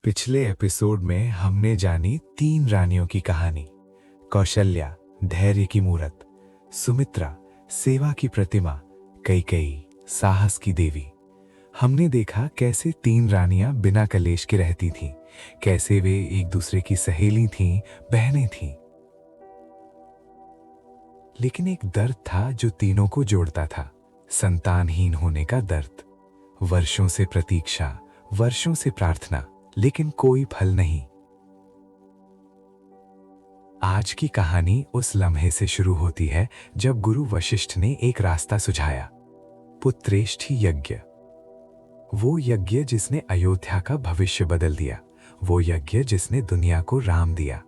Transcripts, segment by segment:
पिछले एपिसोड में हमने जानी 3 रानियों की कहानी। कौशल्या, धैर्य की मूरत; सुमित्रा, सेवा की प्रतिमा; कैकेयी, साहस की देवी। हमने देखा कैसे 3 रानियां बिना कलेश के रहती थीं, कैसे वे एक दूसरे की सहेली थीं, बहनें थीं। लेकिन एक दर्द था जो तीनों को जोड़ता था, संतानहीन होने का दर्द। वर्षों से प्रतीक्षा, वर्षों से प्रार्थना, लेकिन कोई फल नहीं। आज की कहानी उस लम्हे से शुरू होती है जब गुरु वशिष्ठ ने एक रास्ता सुझाया, पुत्रेष्ठी यज्ञ। वो यज्ञ जिसने अयोध्या का भविष्य बदल दिया, वो यज्ञ जिसने दुनिया को राम दिया।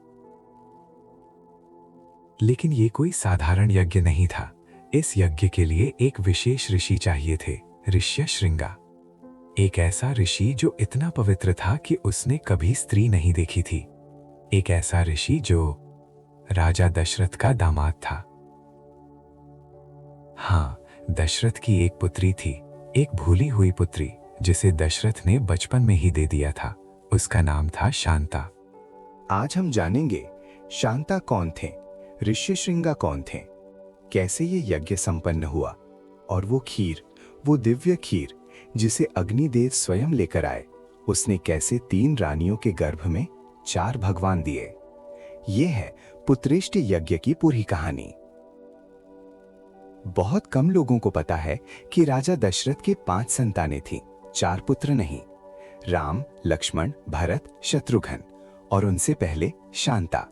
लेकिन ये कोई साधारण यज्ञ नहीं था। इस यज्ञ के लिए एक विशेष ऋषि चाहिए थे, ऋष्यशृंगा। एक ऐसा ऋषि जो इतना पवित्र था कि उसने कभी स्त्री नहीं देखी थी। एक ऐसा ऋषि जो राजा दशरथ का दामाद था। हाँ, दशरथ की एक पुत्री थी, एक भूली हुई पुत्री जिसे दशरथ ने बचपन में ही दे दिया था। उसका नाम था शांता। आज हम जानेंगे शांता कौन थे, ऋष्यशृंगा कौन थे, कैसे ये यज्ञ संपन्न हुआ, और वो खीर, वो दिव्य खीर जिसे अग्निदेव स्वयं लेकर आए, उसने कैसे 3 रानियों के गर्भ में 4 भगवान दिए। ये है पुत्रेष्टि यज्ञ की पूरी कहानी। बहुत कम लोगों को पता है कि राजा दशरथ के 5 संतानें थीं, 4 पुत्र नहीं। राम, लक्ष्मण, भरत, शत्रुघ्न और उनसे पहले शांता।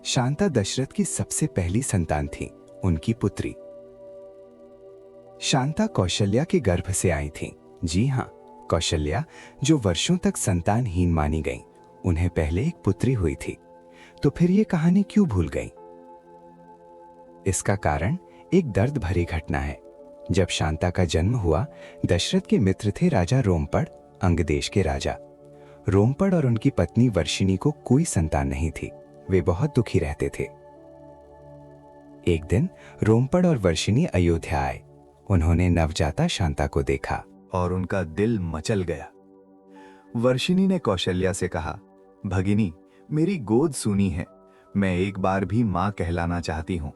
शांता दशरथ की सबसे पहली संतान थी, उनकी पुत्री। शांता कौशल्या के गर्भ से आई थी। जी हाँ, कौशल्या जो वर्षों तक संतानहीन मानी गई। उन्हें पहले एक पुत्री हुई थी। तो फिर ये कहानी क्यों भूल गई? इसका कारण एक दर्द भरी घटना है। जब शांता का जन्म हुआ, दशरथ के मित्र थे राजा रोमपड़, अंग देश के राजा। रोमपड़ और उनकी पत्नी वर्षिणी को कोई संतान नहीं थी। वे बहुत दुखी रहते थे। एक दिन रोमपड़ और वर्षिणी अयोध्या आए। उन्होंने नवजाता शांता को देखा और उनका दिल मचल गया। वर्षिणी ने कौशल्या से कहा, भगिनी, मेरी गोद सूनी है, मैं एक बार भी मां कहलाना चाहती हूं।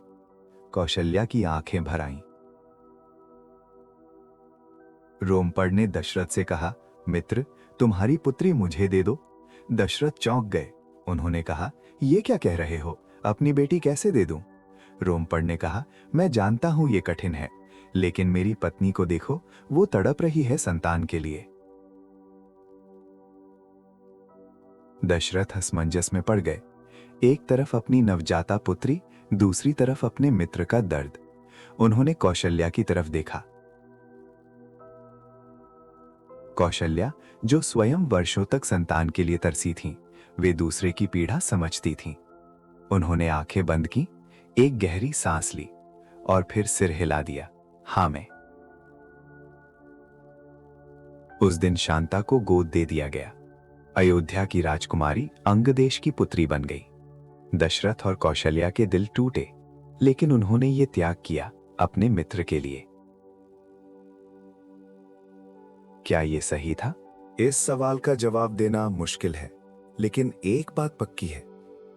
कौशल्या की आंखें भर आईं। रोमपड़ ने दशरथ से कहा, मित्र, तुम्हारी पुत्री मुझे दे दो। दशरथ चौंक गए। उन्होंने कहा, ये क्या कह रहे हो, अपनी बेटी कैसे दे दूं? रोमपड़ ने कहा, मैं जानता हूं ये कठिन है, लेकिन मेरी पत्नी को देखो, वो तड़प रही है संतान के लिए। दशरथ असमंजस में पड़ गए। एक तरफ अपनी नवजाता पुत्री, दूसरी तरफ अपने मित्र का दर्द। उन्होंने कौशल्या की तरफ देखा। कौशल्या जो स्वयं वर्षों तक संतान के लिए तरसी थीं, वे दूसरे की पीड़ा समझती थीं। उन्होंने आंखें बंद की, एक गहरी सांस ली और फिर सिर हिला दिया, हाँ मैं। उस दिन शांता को गोद दे दिया गया। अयोध्या की राजकुमारी अंगदेश की पुत्री बन गई। दशरथ और कौशल्या के दिल टूटे, लेकिन उन्होंने ये त्याग किया अपने मित्र के लिए। क्या ये सही था? इस सवाल का जवाब देना मुश्किल है, लेकिन एक बात पक्की है,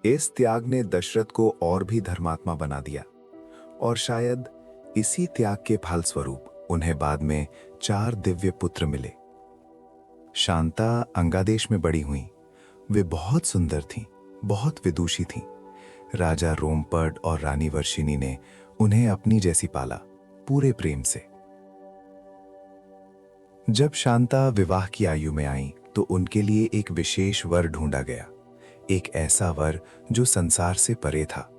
इस त्याग ने दशरथ को और भी धर्मात्मा बना दिया, और शायद इसी त्याग के फलस्वरूप उन्हें बाद में 4 दिव्य पुत्र मिले। शांता अंगादेश में बड़ी हुई। वे बहुत सुंदर थीं, बहुत विदुषी थीं। राजा रोमपड़ और रानी वर्षिणी ने उन्हें अपनी जैसी पाला, पूरे प्रेम से। जब शांता विवाह की आयु में आई तो उनके लिए एक विशेष वर ढूंढा गया। एक ऐसा वर जो संसार से परे था,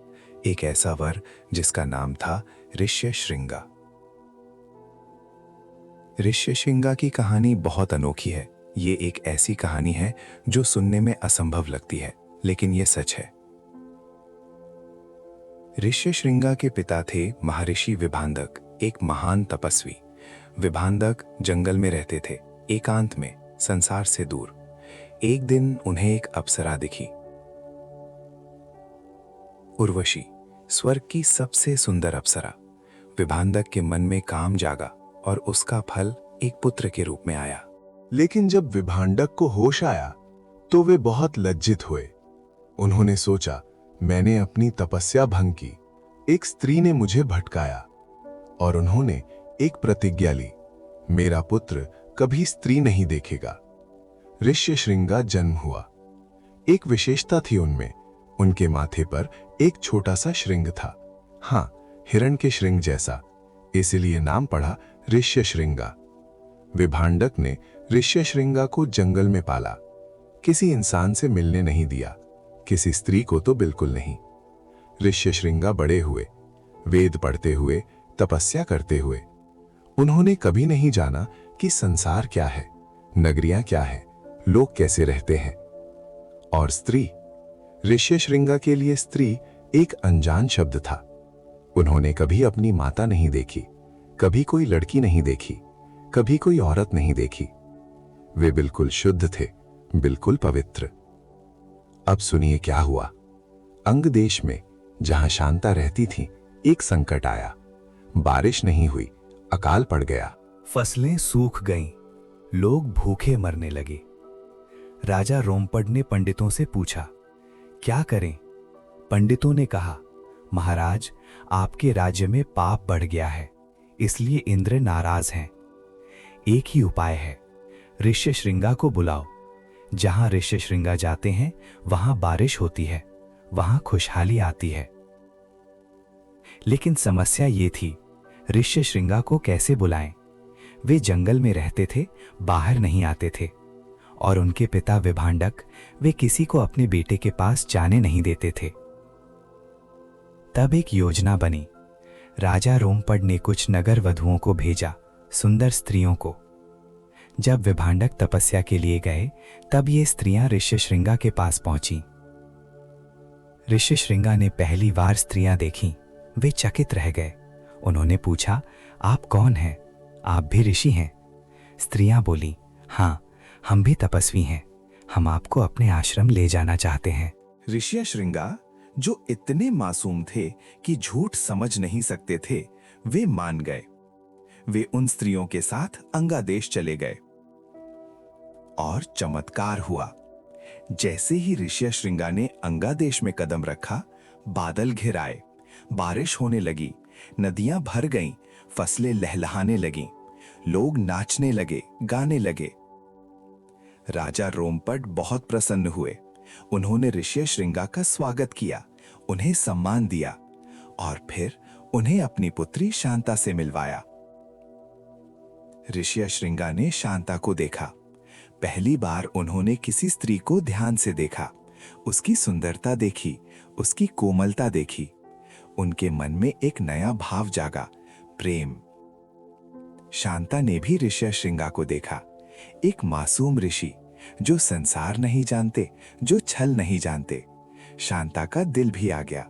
एक ऐसा वर जिसका नाम था ऋष्यशृंगा। ऋष्यशृंगा की कहानी बहुत अनोखी है। ये एक ऐसी कहानी है जो सुनने में असंभव लगती है, लेकिन ये सच है। ऋष्यशृंगा के पिता थे महर्षि विभांडक, एक महान तपस्वी। विभांडक जंगल में रहते थे, एकांत में, संसार से दूर। एक दिन उन्हें एक अप्सरा दिखी, उर्वशी, स्वर्ग की सबसे सुंदर अप्सरा। विभांडक के मन में काम जागा और उसका फल एक पुत्र के रूप में आया। लेकिन जब विभांडक को होश आया तो वे बहुत लज्जित हुए। उन्होंने सोचा, मैंने अपनी तपस्या भंग की, एक स्त्री ने मुझे भटकाया। और उन्होंने एक प्रतिज्ञा ली, मेरा पुत्र कभी स्त्री नहीं देखेगा। ऋष्यशृंगा जन्म हुआ। एक विशेषता थी उनमें, उनके माथे पर एक छोटा सा श्रृंग था, हाँ, हिरण के श्रृंग जैसा, इसलिए नाम पड़ा ऋष्यशृंगा। विभांडक ने ऋष्यशृंगा को जंगल में पाला, किसी इंसान से मिलने नहीं दिया, किसी स्त्री को तो बिल्कुल नहीं। ऋष्यशृंगा बड़े हुए, वेद पढ़ते हुए, तपस्या करते हुए। उन्होंने कभी नहीं जाना कि संसार क्या है, नगरियां क्या है, लोग कैसे रहते हैं। और स्त्री, ऋष्यशृंगा के लिए स्त्री एक अनजान शब्द था। उन्होंने कभी अपनी माता नहीं देखी, कभी कोई लड़की नहीं देखी, कभी कोई औरत नहीं देखी। वे बिल्कुल शुद्ध थे, बिल्कुल पवित्र। अब सुनिए क्या हुआ। अंग देश में जहां शांता रहती थी, एक संकट आया। बारिश नहीं हुई, अकाल पड़ गया। फसलें सूख गईं, लोग भूखे मरने लगे। राजा रोमपड ने पंडितों से पूछा, क्या करें? पंडितों ने कहा, महाराज, आपके राज्य में पाप बढ़ गया है, इसलिए इंद्र नाराज हैं। एक ही उपाय है, ऋष्यशृंगा को बुलाओ। जहां ऋष्यशृंगा जाते हैं वहां बारिश होती है, वहां खुशहाली आती है। लेकिन समस्या ये थी, ऋष्यशृंगा को कैसे बुलाएं? वे जंगल में रहते थे, बाहर नहीं आते थे। और उनके पिता विभांडक, वे किसी को अपने बेटे के पास जाने नहीं देते थे। तब एक योजना बनी। राजा रोमपड ने कुछ नगर वधुओं को भेजा, सुंदर स्त्रियों को। जब विभांडक तपस्या के लिए गए, तब ये स्त्रियां ऋष्यशृंगा के पास पहुंची। ऋष्यशृंगा ने पहली बार स्त्रियां देखीं, वे चकित रह गए। उन्होंने पूछा, आप कौन हैं? आप भी ऋषि हैं? स्त्रियां बोली, हाँ, हम भी तपस्वी हैं, हम आपको अपने आश्रम ले जाना चाहते हैं। ऋष्यशृंगा, जो इतने मासूम थे कि झूठ समझ नहीं सकते थे, वे मान गए। वे उन स्त्रियों के साथ अंगादेश चले गए। और चमत्कार हुआ। जैसे ही ऋष्यशृंगा ने अंगादेश में कदम रखा, बादल घिर आए, बारिश होने लगी, नदियां भर गईं, फसलें लहलहाने लगीं, लोग नाचने लगे, गाने लगे। राजा रोमपड बहुत प्रसन्न हुए। उन्होंने ऋष्यशृंगा का स्वागत किया, उन्हें सम्मान दिया और फिर उन्हें अपनी पुत्री शांता से मिलवाया। ऋष्यशृंगा ने शांता को देखा। पहली बार उन्होंने किसी स्त्री को ध्यान से देखा, उसकी सुंदरता देखी, उसकी कोमलता देखी। उनके मन में एक नया भाव जागा, प्रेम। शांता ने भी ऋष्यशृंगा को देखा, एक मासूम ऋषि जो संसार नहीं जानते, जो छल नहीं जानते। शांता का दिल भी आ गया।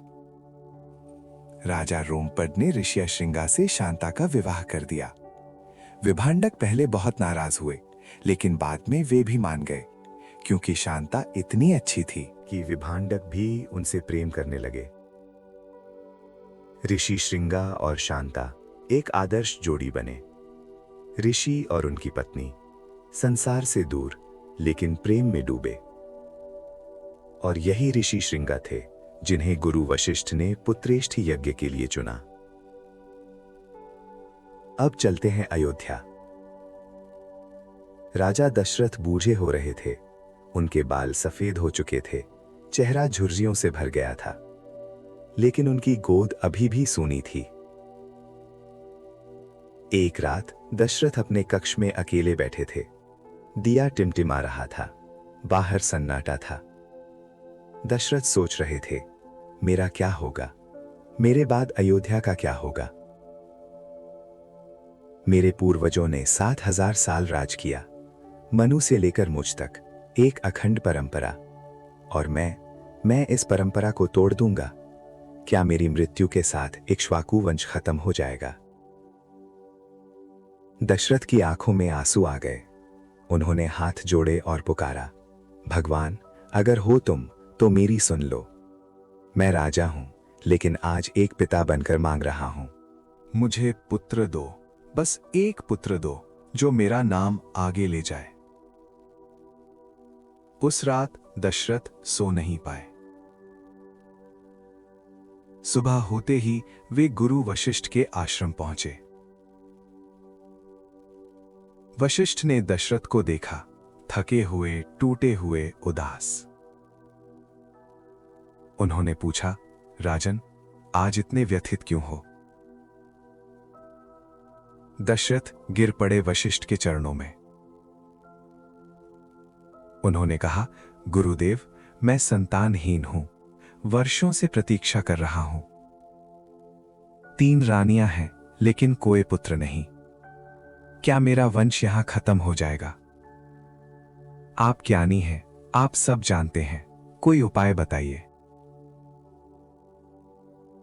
राजा रोमपड ने ऋष्यशृंगा से शांता का विवाह कर दिया। विभांडक पहले बहुत नाराज हुए, लेकिन बाद में वे भी मान गए, क्योंकि शांता इतनी अच्छी थी कि विभांडक भी उनसे प्रेम करने लगे। ऋषि श्रृंगा और शांता एक आदर्श जोड़ी बने। ऋषि और उनकी पत्नी संसार से दूर लेकिन प्रेम में डूबे। और यही ऋषि श्रृंगा थे जिन्हें गुरु वशिष्ठ ने पुत्रेष्ठ यज्ञ के लिए चुना। अब चलते हैं अयोध्या। राजा दशरथ बूढ़े हो रहे थे, उनके बाल सफेद हो चुके थे, चेहरा झुर्रियों से भर गया था, लेकिन उनकी गोद अभी भी सूनी थी। एक रात दशरथ अपने कक्ष में अकेले बैठे थे। दिया टिमटिमा रहा था, बाहर सन्नाटा था। दशरथ सोच रहे थे, मेरा क्या होगा? मेरे बाद अयोध्या का क्या होगा? मेरे पूर्वजों ने 7000 साल राज किया, मनु से लेकर मुझ तक, एक अखंड परंपरा। और मैं इस परंपरा को तोड़ दूंगा। क्या मेरी मृत्यु के साथ इक्ष्वाकु वंश खत्म हो जाएगा? दशरथ की आंखों में आंसू आ गए। उन्होंने हाथ जोड़े और पुकारा, भगवान, अगर हो तुम तो मेरी सुन लो। मैं राजा हूं, लेकिन आज एक पिता बनकर मांग रहा हूं। मुझे पुत्र दो, बस एक पुत्र दो, जो मेरा नाम आगे ले जाए। उस रात दशरथ सो नहीं पाए। सुबह होते ही वे गुरु वशिष्ठ के आश्रम पहुंचे। वशिष्ठ ने दशरथ को देखा, थके हुए, टूटे हुए, उदास। उन्होंने पूछा, राजन, आज इतने व्यथित क्यों हो? दशरथ गिर पड़े वशिष्ठ के चरणों में। उन्होंने कहा, गुरुदेव, मैं संतानहीन हूं, वर्षों से प्रतीक्षा कर रहा हूं। 3 रानियां हैं, लेकिन कोई पुत्र नहीं। क्या मेरा वंश यहां खत्म हो जाएगा? आप ज्ञानी हैं, आप सब जानते हैं, कोई उपाय बताइए।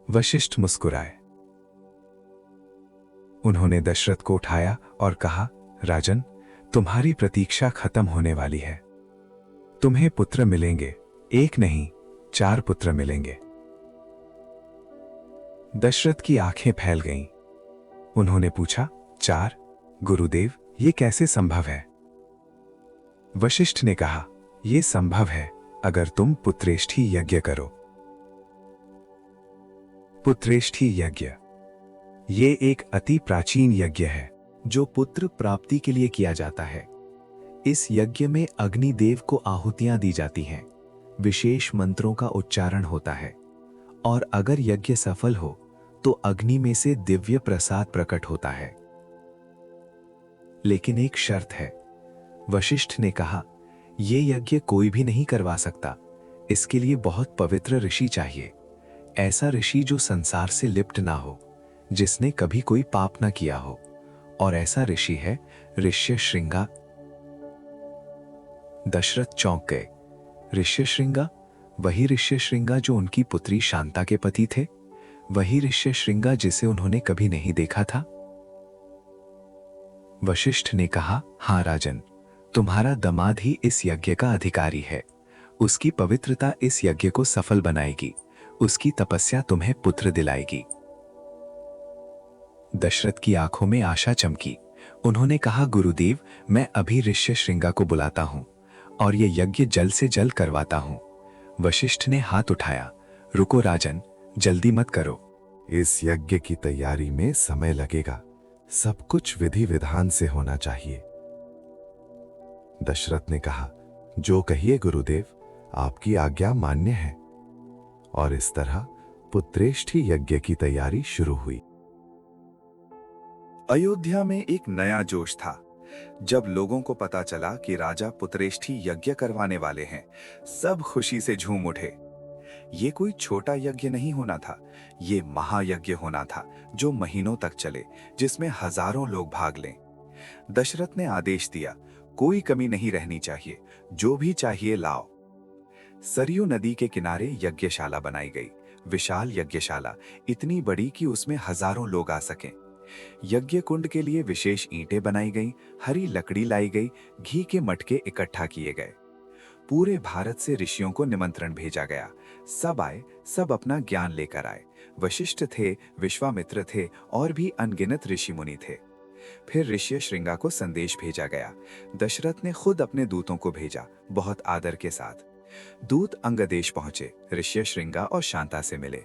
वशिष्ठ मुस्कुराए। उन्होंने दशरथ को उठाया और कहा, राजन, तुम्हारी प्रतीक्षा खत्म होने वाली है। तुम्हें पुत्र मिलेंगे, 1 नहीं 4 पुत्र मिलेंगे। दशरथ की आंखें फैल गईं। उन्होंने पूछा, 4? गुरुदेव, ये कैसे संभव है? वशिष्ठ ने कहा, यह संभव है अगर तुम पुत्रेष्ठी यज्ञ करो। पुत्रेष्ठी यज्ञ, ये एक अति प्राचीन यज्ञ है जो पुत्र प्राप्ति के लिए किया जाता है। इस यज्ञ में अग्निदेव को आहुतियां दी जाती हैं, विशेष मंत्रों का उच्चारण होता है, और अगर यज्ञ सफल हो तो अग्नि में से दिव्य प्रसाद प्रकट होता है। लेकिन एक शर्त है। वशिष्ठ ने कहा, यह यज्ञ कोई भी नहीं करवा सकता, इसके लिए बहुत पवित्र ऋषि चाहिए। ऐसा ऋषि जो संसार से लिप्त ना हो, जिसने कभी कोई पाप ना किया हो, और ऐसा ऋषि है ऋष्यशृंगा। दशरथ चौंक गए। ऋष्यशृंगा? वही ऋष्यशृंगा जो उनकी पुत्री शांता के पति थे? वही ऋष्यशृंगा जिसे उन्होंने कभी नहीं देखा था? वशिष्ठ ने कहा, हां राजन, तुम्हारा दामाद ही इस यज्ञ का अधिकारी है। उसकी पवित्रता इस यज्ञ को सफल बनाएगी, उसकी तपस्या तुम्हें पुत्र दिलाएगी। दशरथ की आंखों में आशा चमकी। उन्होंने कहा, गुरुदेव, मैं अभी ऋष्यशृंगा को बुलाता हूं और यह यज्ञ जल्द से जल्द करवाता हूं। वशिष्ठ ने हाथ उठाया, रुको राजन, जल्दी मत करो। इस यज्ञ की तैयारी में समय लगेगा, सब कुछ विधि विधान से होना चाहिए। दशरथ ने कहा, जो कहिए गुरुदेव, आपकी आज्ञा मान्य है। और इस तरह पुत्रेष्ठी यज्ञ की तैयारी शुरू हुई। अयोध्या में एक नया जोश था। जब लोगों को पता चला कि राजा पुत्रेष्ठी यज्ञ करवाने वाले हैं, सब खुशी से झूम उठे। ये कोई छोटा यज्ञ नहीं होना था, ये महायज्ञ होना था जो महीनों तक चले, जिसमें हजारों लोग भाग लें। दशरथ ने आदेश दिया, कोई कमी नहीं रहनी चाहिए, जो भी चाहिए लाओ। सरयू नदी के किनारे यज्ञशाला बनाई गई। विशाल यज्ञशाला, इतनी बड़ी कि उसमें हजारों लोग आ सकें। यज्ञ कुंड के लिए विशेष ईंटें बनाई गईं, हरी लकड़ी लाई गई, घी के मटके इकट्ठा किए गए। पूरे भारत से ऋषियों को निमंत्रण भेजा गया। सब आए, सब अपना ज्ञान लेकर आए। वशिष्ठ थे, विश्वामित्र थे, और भी अनगिनत ऋषि मुनि थे। फिर ऋष्यशृंगा को संदेश भेजा गया। दशरथ ने खुद अपने दूतों को भेजा, बहुत आदर के साथ। दूत अंगदेश पहुंचे, ऋष्यशृंगा और शांता से मिले।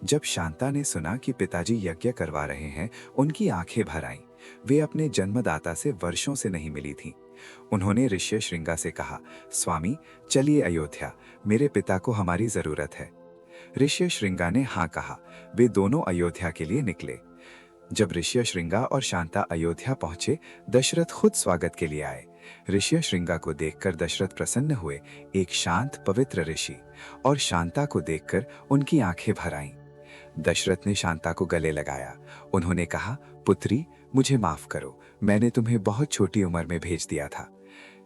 जब शांता ने सुना कि पिताजी यज्ञ करवा रहे हैं, उनकी आंखें भर आईं। वे अपने जन्मदाता से वर्षों से नहीं मिली थीं। उन्होंने ऋष्यशृंगा से कहा, स्वामी, चलिए अयोध्या, मेरे पिता को हमारी जरूरत है। ऋष्यशृंगा ने हाँ कहा। वे दोनों अयोध्या के लिए निकले। जब ऋष्यशृंगा और शांता अयोध्या पहुंचे, दशरथ खुद स्वागत के लिए आए। ऋष्यशृंगा को देखकर दशरथ प्रसन्न हुए, एक शांत पवित्र ऋषि, और शांता को देखकर उनकी आंखें भर आईं। दशरथ ने शांता को गले लगाया। उन्होंने कहा, पुत्री, मुझे माफ करो, मैंने तुम्हें बहुत छोटी उम्र में भेज दिया था।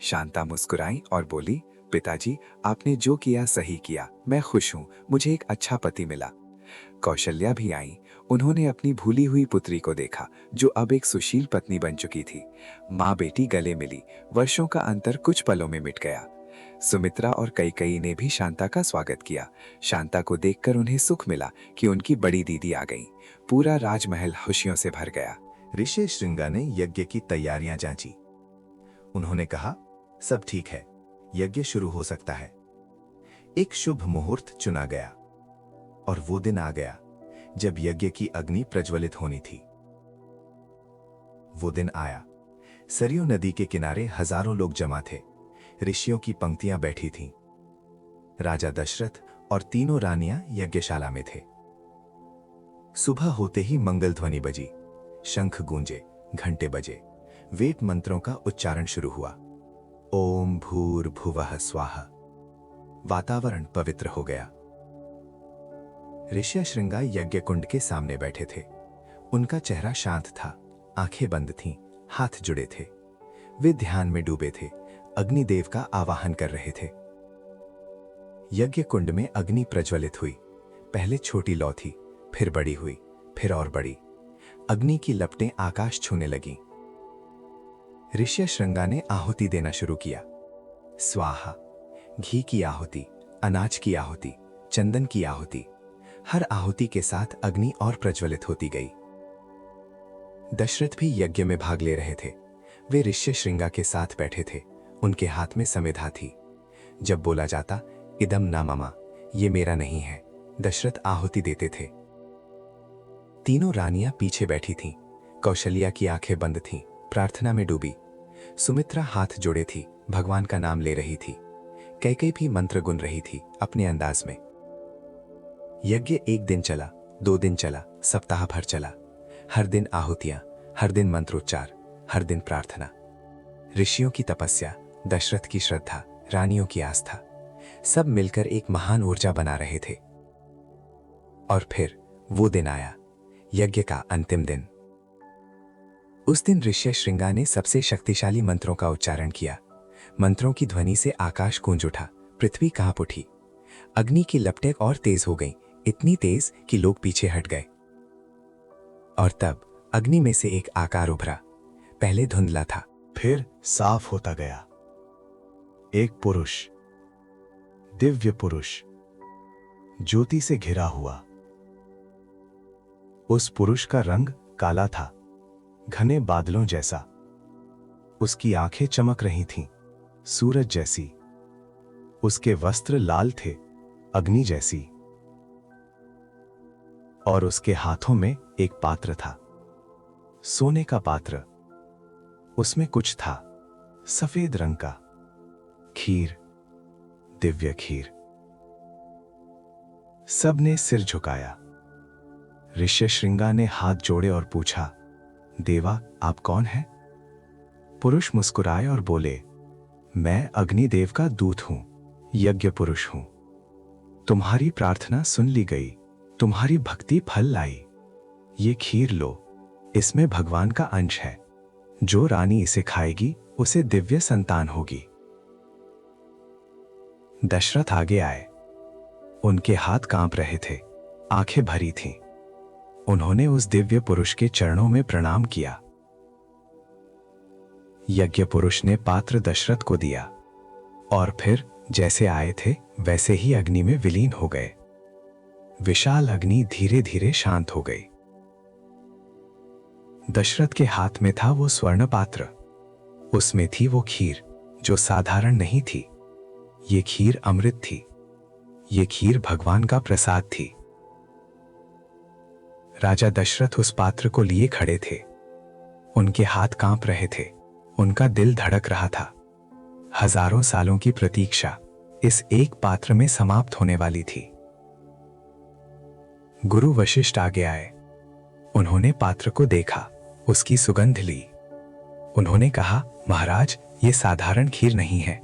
शांता मुस्कुराई और बोली, पिताजी, आपने जो किया सही किया, मैं खुश हूं, मुझे एक अच्छा पति मिला। कौशल्या भी आई। उन्होंने अपनी भूली हुई पुत्री को देखा, जो अब एक सुशील पत्नी बन चुकी थी। माँ बेटी गले मिली, वर्षों का अंतर कुछ पलों में मिट गया। सुमित्रा और कैकेयी ने भी शांता का स्वागत किया। शांता को देखकर उन्हें सुख मिला कि उनकी बड़ी दीदी आ गई। पूरा राजमहल खुशियों से भर गया। ऋष्यशृंगा ने यज्ञ की तैयारियां जांची। उन्होंने कहा, सब ठीक है, यज्ञ शुरू हो सकता है। एक शुभ मुहूर्त चुना गया और वो दिन आ गया जब यज्ञ की अग्नि प्रज्वलित होनी थी। वो दिन आया। सरयू नदी के किनारे हजारों लोग जमा थे। ऋषियों की पंक्तियां बैठी थीं। राजा दशरथ और तीनों रानियां यज्ञशाला में थे। सुबह होते ही मंगल ध्वनि बजी, शंख गूंजे, घंटे बजे, वेद मंत्रों का उच्चारण शुरू हुआ। ओम भूर्भुवः स्वाहा। वातावरण पवित्र हो गया। ऋष्यशृंगा यज्ञ कुंड के सामने बैठे थे। उनका चेहरा शांत था, आंखें बंद थीं, हाथ जुड़े थे। वे ध्यान में डूबे थे, अग्निदेव का आवाहन कर रहे थे। यज्ञ कुंड में अग्नि प्रज्वलित हुई। पहले छोटी लौ थी, फिर बड़ी हुई, फिर और बड़ी। अग्नि की लपटें आकाश छूने लगीं। ऋष्यशृंगा ने आहुति देना शुरू किया। स्वाहा, घी की आहुति, अनाज की आहुति, चंदन की आहुति। हर आहुति के साथ अग्नि और प्रज्वलित होती गई। दशरथ भी यज्ञ में भाग ले रहे थे। वे ऋष्यशृंगा के साथ बैठे थे। उनके हाथ में समिधा थी। जब बोला जाता इदम ना ममा, ये मेरा नहीं है, दशरथ आहुति देते थे। तीनों रानियां पीछे बैठी थीं। कौशल्या की आंखें बंद थीं, प्रार्थना में डूबी। सुमित्रा हाथ जोड़े थी, भगवान का नाम ले रही थी। कैकेयी भी मंत्र गुन रही थी अपने अंदाज में। यज्ञ एक दिन चला, 2 दिन चला, सप्ताह भर चला। हर दिन आहुतियां, हर दिन मंत्रोच्चार, हर दिन प्रार्थना। ऋषियों की तपस्या, दशरथ की श्रद्धा, रानियों की आस्था, सब मिलकर एक महान ऊर्जा बना रहे थे। और फिर वो दिन आया, यज्ञ का अंतिम दिन। उस दिन ऋष्यशृंगा ने सबसे शक्तिशाली मंत्रों का उच्चारण किया। मंत्रों की ध्वनि से आकाश गूंज उठा, पृथ्वी कांप उठी। अग्नि की लपटें और तेज हो गईं, इतनी तेज कि लोग पीछे हट गए। और तब अग्नि में से एक आकार उभरा। पहले धुंधला था, फिर साफ होता गया। एक पुरुष, दिव्य पुरुष, ज्योति से घिरा हुआ। उस पुरुष का रंग काला था, घने बादलों जैसा। उसकी आंखें चमक रही थीं, सूरज जैसी। उसके वस्त्र लाल थे, अग्नि जैसी। और उसके हाथों में एक पात्र था, सोने का पात्र। उसमें कुछ था, सफेद रंग का, खीर, दिव्य खीर। सबने सिर झुकाया। ऋष्यशृंगा ने हाथ जोड़े और पूछा, देवा, आप कौन हैं? पुरुष मुस्कुराए और बोले, मैं अग्निदेव का दूत हूं, यज्ञ पुरुष हूं। तुम्हारी प्रार्थना सुन ली गई, तुम्हारी भक्ति फल लाई। ये खीर लो, इसमें भगवान का अंश है। जो रानी इसे खाएगी उसे दिव्य संतान होगी। दशरथ आगे आए। उनके हाथ कांप रहे थे, आंखें भरी थीं। उन्होंने उस दिव्य पुरुष के चरणों में प्रणाम किया। यज्ञ पुरुष ने पात्र दशरथ को दिया और फिर जैसे आए थे वैसे ही अग्नि में विलीन हो गए। विशाल अग्नि धीरे धीरे शांत हो गई। दशरथ के हाथ में था वो स्वर्ण पात्र। उसमें थी वो खीर जो साधारण नहीं थी। ये खीर अमृत थी। ये खीर भगवान का प्रसाद थी। राजा दशरथ उस पात्र को लिए खड़े थे। उनके हाथ कांप रहे थे, उनका दिल धड़क रहा था। हजारों सालों की प्रतीक्षा इस एक पात्र में समाप्त होने वाली थी। गुरु वशिष्ठ आगे आए। उन्होंने पात्र को देखा, उसकी सुगंध ली। उन्होंने कहा, महाराज, ये साधारण खीर नहीं है।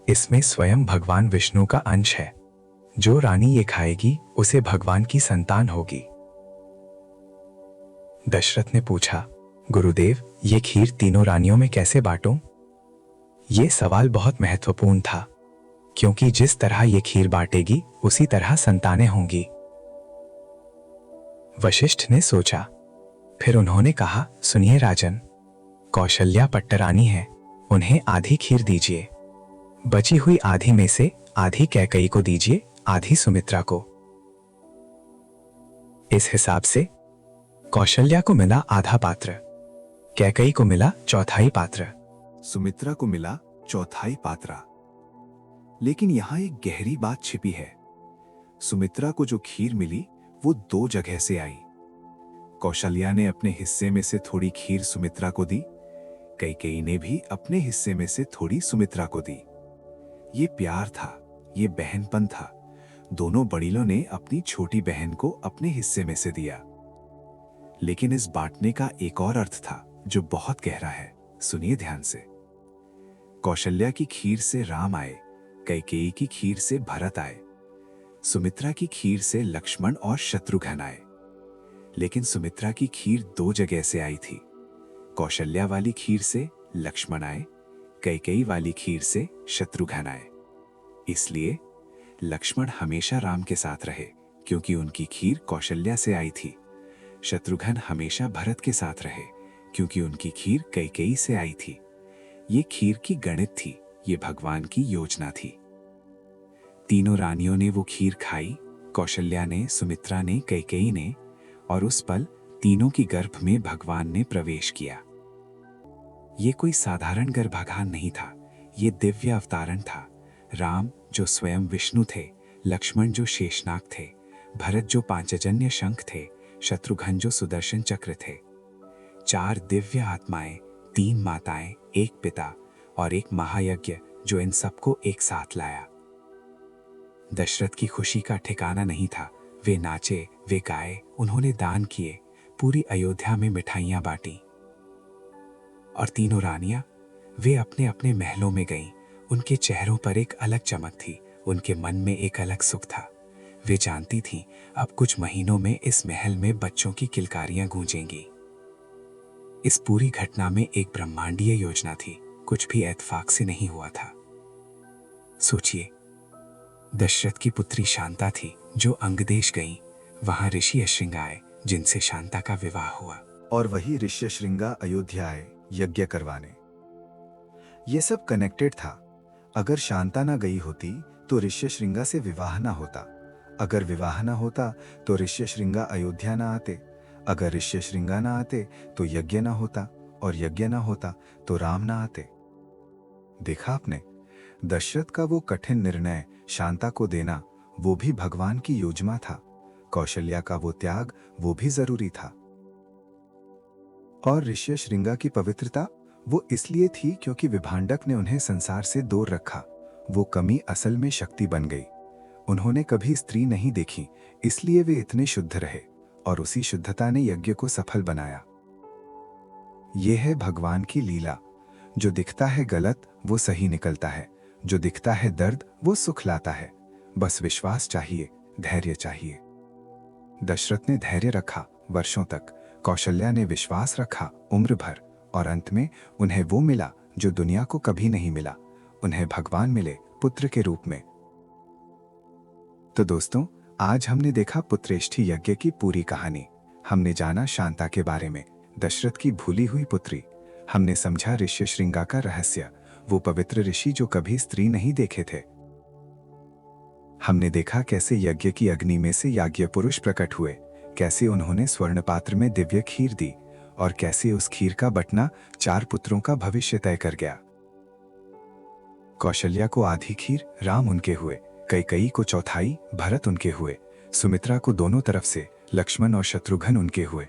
इसमें स्वयं भगवान विष्णु का अंश है। जो रानी ये खाएगी उसे भगवान की संतान होगी। दशरथ ने पूछा, गुरुदेव, ये खीर तीनों रानियों में कैसे बांटूं? ये सवाल बहुत महत्वपूर्ण था, क्योंकि जिस तरह ये खीर बांटेगी उसी तरह संतानें होंगी। वशिष्ठ ने सोचा, फिर उन्होंने कहा, सुनिए राजन, कौशल्या पट्टरानी है, उन्हें आधी खीर दीजिए। बची हुई आधी में से आधी कैकेयी को दीजिए, आधी सुमित्रा को। इस हिसाब से कौशल्या को मिला आधा पात्र, कैकेयी को मिला चौथाई पात्र, सुमित्रा को मिला चौथाई पात्रा। लेकिन यहां एक गहरी बात छिपी है। सुमित्रा को जो खीर मिली वो दो जगह से आई। कौशल्या ने अपने हिस्से में से थोड़ी खीर सुमित्रा को दी, कैकेयी ने भी अपने हिस्से में से थोड़ी सुमित्रा को दी। ये प्यार था, ये बहनपन था। दोनों बड़ीलों ने अपनी छोटी बहन को अपने हिस्से में से दिया। लेकिन इस बांटने का एक और अर्थ था जो बहुत गहरा है। सुनिए ध्यान से। कौशल्या की खीर से राम आए, कैकेयी की खीर से भरत आए, सुमित्रा की खीर से लक्ष्मण और शत्रुघ्न आए। लेकिन सुमित्रा की खीर दो जगह से आई थी। कौशल्या वाली खीर से लक्ष्मण आए, कैकेयी वाली खीर से शत्रुघ्न आए। इसलिए लक्ष्मण हमेशा राम के साथ रहे क्योंकि उनकी खीर कौशल्या से आई थी। शत्रुघ्न हमेशा भरत के साथ रहे क्योंकि उनकी खीर कैकेयी से आई थी। ये खीर की गणित थी, ये भगवान की योजना थी। तीनों रानियों ने वो खीर खाई, कौशल्या ने, सुमित्रा ने, कैकेयी ने, और उस पल तीनों की गर्भ में भगवान ने प्रवेश किया। ये कोई साधारण गर्भाधान नहीं था, ये दिव्य अवतारण था। राम जो स्वयं विष्णु थे, लक्ष्मण जो शेषनाग थे, भरत जो पांचजन्य शंख थे, शत्रुघ्न जो सुदर्शन चक्र थे। चार दिव्य आत्माएं, तीन माताएं, एक पिता और एक महायज्ञ जो इन सबको एक साथ लाया। दशरथ की खुशी का ठिकाना नहीं था। वे नाचे, वे गाए, उन्होंने दान किए, पूरी अयोध्या में मिठाइयां बांटी। और तीनों रानियां, वे अपने अपने महलों में गईं। उनके चेहरों पर एक अलग चमक थी, उनके मन में एक अलग सुख था। वे जानती थीं अब कुछ महीनों में इस महल में बच्चों की किलकारियां गूंजेंगी। इस पूरी घटना में एक ब्रह्मांडीय योजना थी, कुछ भी इत्तेफाक से नहीं हुआ था। सोचिए, दशरथ की पुत्री शांता थी जो अंगदेश गईं। वहां ऋषि अश्रिंग आए जिनसे शांता का विवाह हुआ। और वही ऋष्यशृंगा अयोध्या आए यज्ञ करवाने। ये सब कनेक्टेड था। अगर शांता ना गई होती तो ऋष्यशृंगा से विवाह ना होता। अगर विवाह ना होता तो ऋष्यशृंगा अयोध्या ना आते। अगर ऋष्यशृंगा ना आते तो यज्ञ ना होता, और यज्ञ ना होता तो राम ना आते। देखा आपने, दशरथ का वो कठिन निर्णय शांता को देना, वो भी भगवान की योजना था। कौशल्या का वो त्याग, वो भी जरूरी था। और ऋष्यशृंगा की पवित्रता, वो इसलिए थी क्योंकि विभांडक ने उन्हें संसार से दूर रखा। वो कमी असल में शक्ति बन गई। उन्होंने कभी स्त्री नहीं देखी, इसलिए वे इतने शुद्ध रहे, और उसी शुद्धता ने यज्ञ को सफल बनाया। यह है भगवान की लीला। जो दिखता है गलत वो सही निकलता है, जो दिखता है दर्द वो सुख लाता है। बस विश्वास चाहिए, धैर्य चाहिए। दशरथ ने धैर्य रखा वर्षों तक, कौशल्या ने विश्वास रखा उम्र भर, और अंत में उन्हें वो मिला जो दुनिया को कभी नहीं मिला। उन्हें भगवान मिले पुत्र के रूप में। तो दोस्तों, आज हमने देखा पुत्रेष्ठी यज्ञ की पूरी कहानी। हमने जाना शांता के बारे में, दशरथ की भूली हुई पुत्री। हमने समझा ऋष्यशृंगा का रहस्य, वो पवित्र ऋषि जो कभी स्त्री नहीं देखे थे। हमने देखा कैसे यज्ञ की अग्नि में से याज्ञ पुरुष प्रकट हुए, कैसे उन्होंने स्वर्ण पात्र में दिव्य खीर दी, और कैसे उस खीर का बंटना 4 पुत्रों का भविष्य तय कर गया। कौशल्या को आधी खीर, राम उनके हुए, कैकेयी को चौथाई, भरत उनके हुए, सुमित्रा को दोनों तरफ से, लक्ष्मण और शत्रुघ्न उनके हुए।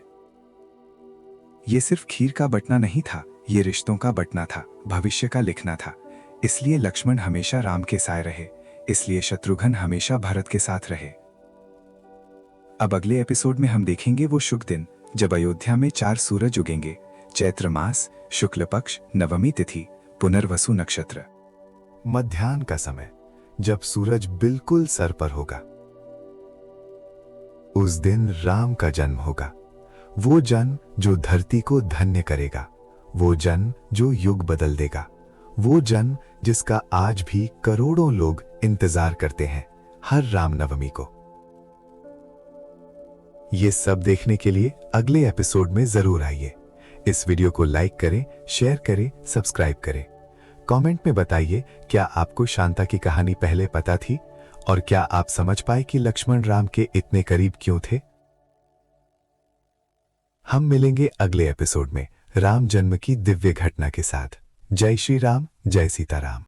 ये सिर्फ खीर का बंटना नहीं था, ये रिश्तों का बंटना था, भविष्य का लिखना था। इसलिए लक्ष्मण हमेशा राम के साथ रहे, इसलिए शत्रुघ्न हमेशा भरत के साथ रहे। अब अगले एपिसोड में हम देखेंगे वो शुभ दिन जब अयोध्या में 4 सूरज उगेंगे। चैत्र मास, शुक्ल पक्ष, नवमी तिथि, पुनर्वसु नक्षत्र। मध्याह्न का समय, जब सूरज बिल्कुल सर पर होगा। उस दिन राम का जन्म होगा। वो जन्म जो धरती को धन्य करेगा, वो जन्म जो युग बदल देगा, वो जन्म जिसका आज भी करोड़ों लोग इंतजार करते हैं हर रामनवमी को। ये सब देखने के लिए अगले एपिसोड में जरूर आइए। इस वीडियो को लाइक करें, शेयर करें, सब्सक्राइब करें। कमेंट में बताइए, क्या आपको शांता की कहानी पहले पता थी, और क्या आप समझ पाए कि लक्ष्मण राम के इतने करीब क्यों थे? हम मिलेंगे अगले एपिसोड में राम जन्म की दिव्य घटना के साथ। जय श्री राम, जय सीताराम।